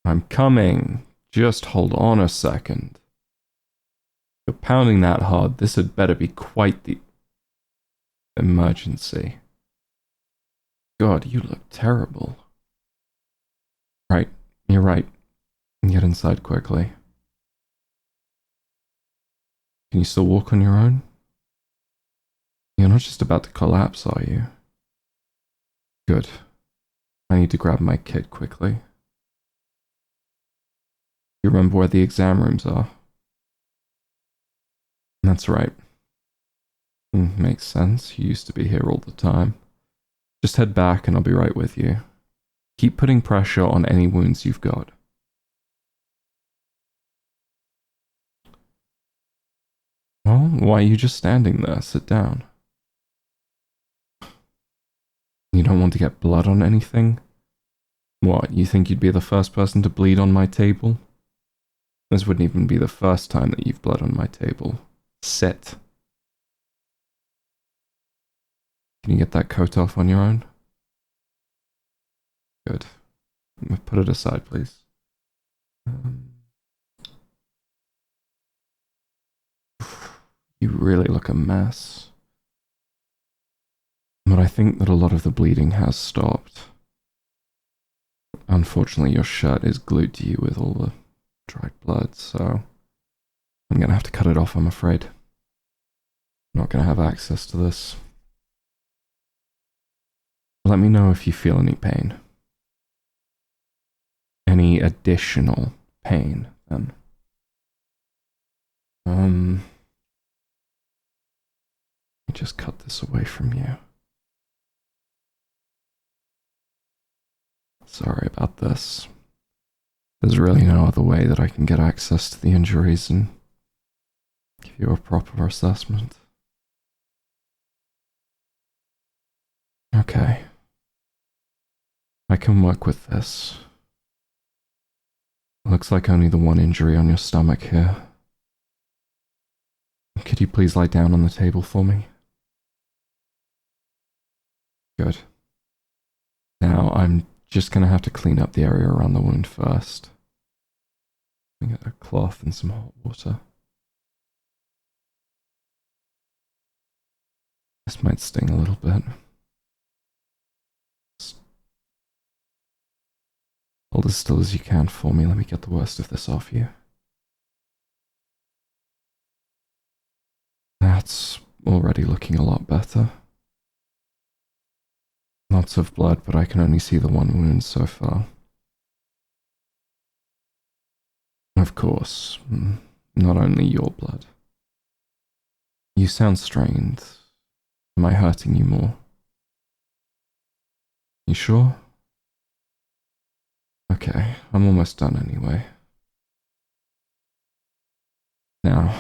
I'm coming. Just hold on a second. You're pounding that hard. This had better be quite the emergency. God, you look terrible. Right, you're right. Get inside quickly. Can you still walk on your own? You're not just about to collapse, are you? Good. I need to grab my kit quickly. You remember where the exam rooms are? That's right. Makes sense. You used to be here all the time. Just head back and I'll be right with you. Keep putting pressure on any wounds you've got. Well, why are you just standing there? Sit down. You don't want to get blood on anything? What, you think you'd be the first person to bleed on my table? This wouldn't even be the first time that you've bled on my table. Sit. Can you get that coat off on your own? Good. Put it aside, please. You really look a mess. But I think that a lot of the bleeding has stopped. Unfortunately, your shirt is glued to you with all the dried blood, so I'm gonna have to cut it off, I'm afraid. I'm not gonna have access to this. Let me know if you feel any pain. Any additional pain, then. Just cut this away from you. Sorry about this. There's really no other way that I can get access to the injuries and give you a proper assessment. Okay. I can work with this. Looks like only the one injury on your stomach here. Could you please lie down on the table for me? Good. Now I'm just gonna have to clean up the area around the wound first. Get a cloth and some hot water. This might sting a little bit. Just hold as still as you can for me. Let me get the worst of this off you. That's already looking a lot better. Lots of blood, but I can only see the one wound so far. Of course, not only your blood. You sound strained. Am I hurting you more? You sure? Okay, I'm almost done anyway. Now,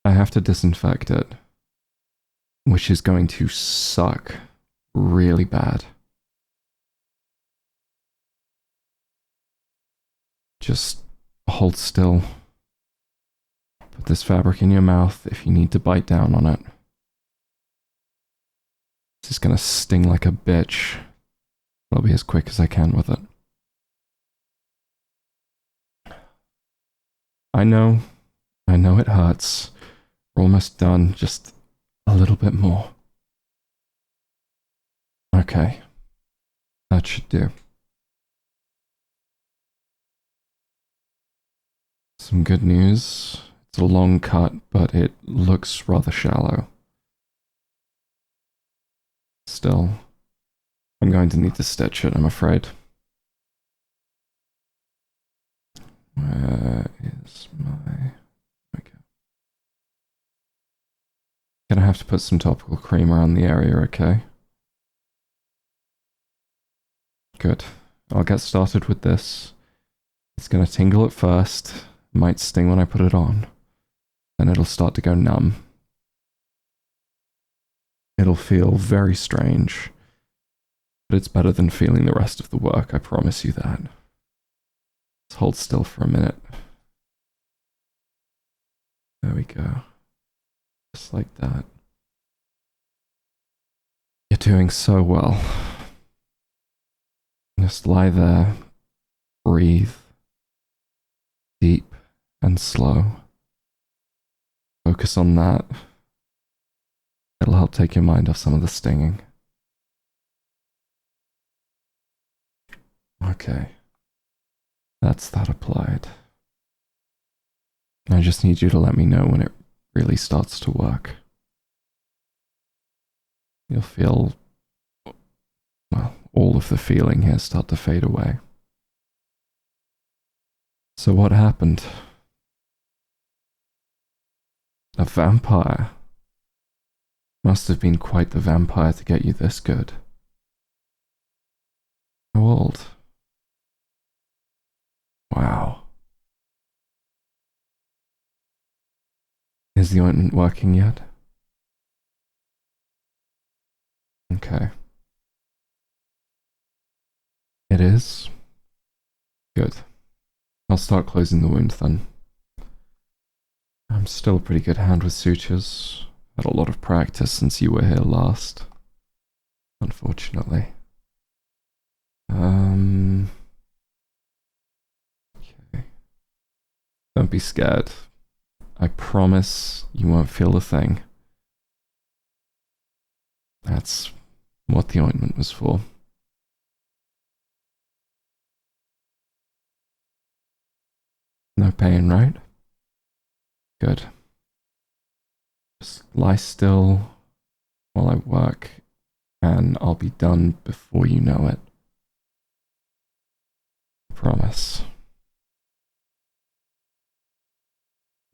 I have to disinfect it, which is going to suck really bad. Just hold still. Put this fabric in your mouth if you need to bite down on it. This is gonna sting like a bitch. I'll be as quick as I can with it. I know it hurts. We're almost done, just a little bit more. Okay, that should do. Some good news. It's a long cut, but it looks rather shallow. Still, I'm going to need to stitch it, I'm afraid. Where is my... Okay. Gonna have to put some topical cream around the area, okay? Good. I'll get started with this. It's gonna tingle at first, might sting when I put it on. Then it'll start to go numb. It'll feel very strange, but it's better than feeling the rest of the work, I promise you that. Let's hold still for a minute. There we go. Just like that. You're doing so well. Just lie there, Breathe deep and slow. Focus on that. It'll help take your mind off some of the stinging. Okay. That's that applied. I just need you to let me know when it really starts to work. You'll feel, well, all of the feeling here start to fade away. So what happened? A vampire. Must have been quite the vampire to get you this good. How old? Wow. Is the ointment working yet? Okay. It is? Good. I'll start closing the wound then. I'm still a pretty good hand with sutures. Had a lot of practice since you were here last. Unfortunately. Okay. Don't be scared. I promise you won't feel a thing. That's what the ointment was for. No pain, right? Good. Just lie still while I work, and I'll be done before you know it. Promise.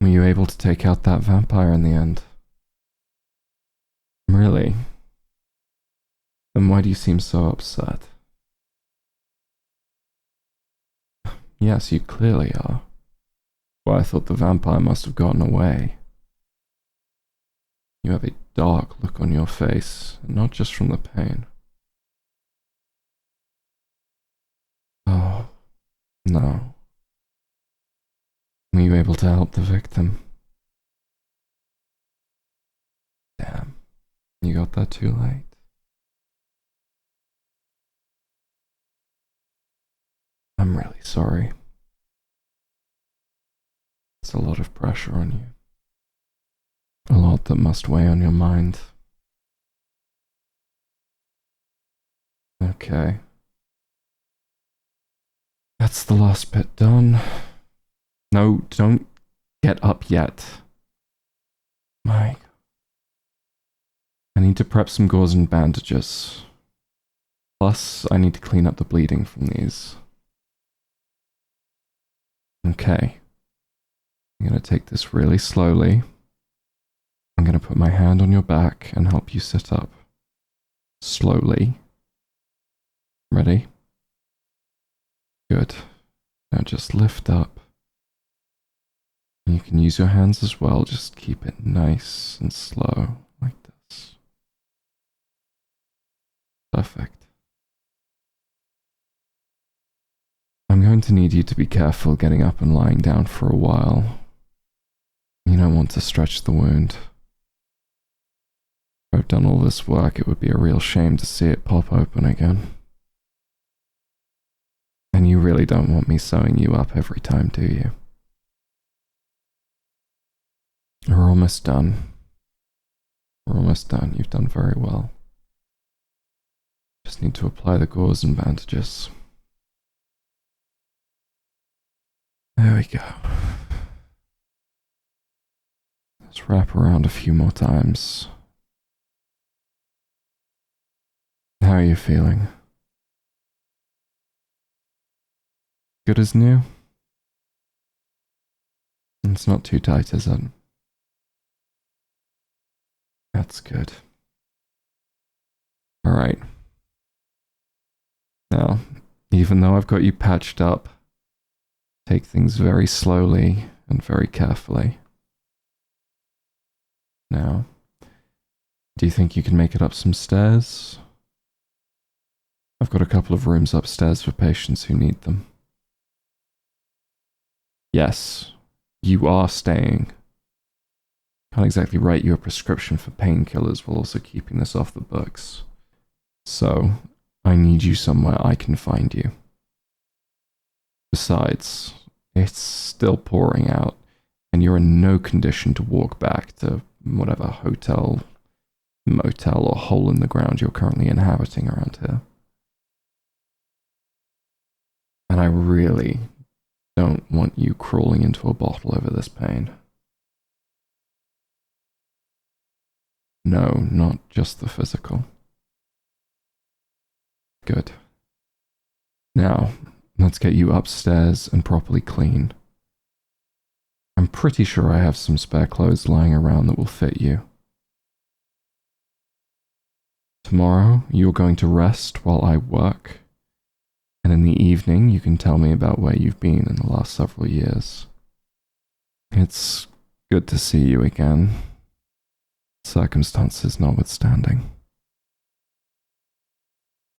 Were you able to take out that vampire in the end? Really? Then why do you seem so upset? Yes, you clearly are. Well, I thought the vampire must have gotten away. You have a dark look on your face, not just from the pain. Oh, no. Were you able to help the victim? Damn, you got that too late. I'm really sorry. It's a lot of pressure on you. A lot that must weigh on your mind. Okay. That's the last bit done. No, don't get up yet. Mike. I need to prep some gauze and bandages. Plus, I need to clean up the bleeding from these. Okay. I'm going to take this really slowly. I'm going to put my hand on your back and help you sit up. Slowly. Ready? Good. Now just lift up. You can use your hands as well, just keep it nice and slow, like this. Perfect. I'm going to need you to be careful getting up and lying down for a while. You don't want to stretch the wound. If I've done all this work, it would be a real shame to see it pop open again. And you really don't want me sewing you up every time, do you? We're almost done. We're almost done. You've done very well. Just need to apply the gauze and bandages. There we go. Let's wrap around a few more times. How are you feeling? Good as new? It's not too tight, is it? That's good. Alright. Now, even though I've got you patched up, take things very slowly and very carefully. Now, do you think you can make it up some stairs? I've got a couple of rooms upstairs for patients who need them. Yes, you are staying. Can't exactly write you a prescription for painkillers while also keeping this off the books. So, I need you somewhere I can find you. Besides, it's still pouring out, and you're in no condition to walk back to whatever hotel, motel, or hole in the ground you're currently inhabiting around here. And I really don't want you crawling into a bottle over this pain. No, not just the physical. Good. Now, let's get you upstairs and properly clean. I'm pretty sure I have some spare clothes lying around that will fit you. Tomorrow, you're going to rest while I work, and in the evening, you can tell me about where you've been in the last several years. It's good to see you again, circumstances notwithstanding.